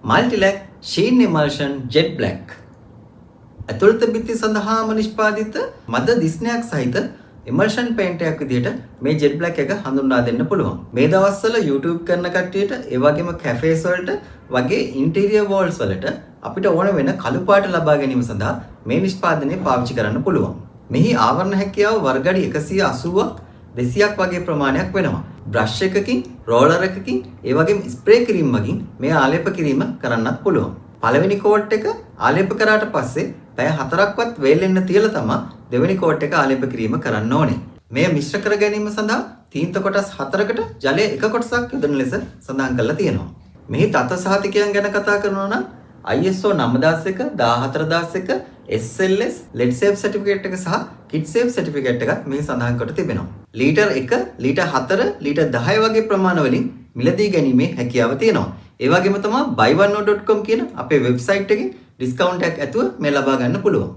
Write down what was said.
Multilac Sheen Emulsion Jet Black. ඇතුළත බිත්ති සඳහාම නිෂ්පාදිත මද දිස්නයක් සහිත emulsion paint එකක් විදිහට මේ jet black එක හඳුන්වා දෙන්න පුළුවන්. මේ දවස්වල YouTube කරන කට්ටියට ඒ වගේම cafes වලට වගේ interior walls වලට අපිට ඕන වෙන කළු පාට ලබා ගැනීම සඳහා මේ නිෂ්පාදනය පාවිච්චි කරන්න පුළුවන්. මෙහි ආවරණ හැකියාව වර්ගඩි 180ක් 200ක් වගේ ප්‍රමාණයක් වෙනවා. බ්‍රෂ් එකකින්, රෝලර් එකකින්, ඒ වගේම ස්ප්‍රේ කිරීම මගින් මේ ආලේප කිරීම කරන්නත් පුළුවන්. පළවෙනි කෝට් එක ආලේප කරාට පස්සේ පැය 4ක්වත් වේලෙන්න තියලා තමයි දෙවෙනි කෝට් එක ආලේප කිරීම කරන්න ඕනේ. මෙය මිශ්‍ර කර ගැනීම සඳහා තීන්ත කොටස් 4කට ජලය 1 කොටසක් යොදන ලෙස සඳහන් කරලා තියෙනවා. මෙහි තත්ත්ව සහතිකයන් ගැන කතා කරනවා නම් ISO 9001, 14001, SLS, lead safe certificate එක සහ kit safe certificate එකත් මේ සඳහන් කොට තිබෙනවා. ලීටර් 1, ලීටර් 4, ලීටර් 10 වගේ ප්‍රමාණ වලින් මිලදී ගැනීමේ හැකියාව තියෙනවා. ඒ වගේම තමයි buyoneno.com කියන අපේ වෙබ්සයිට් එකේ ඩිස්කවුන්ට් එකක් ඇතුව මේ ලබා ගන්න පුළුවන්.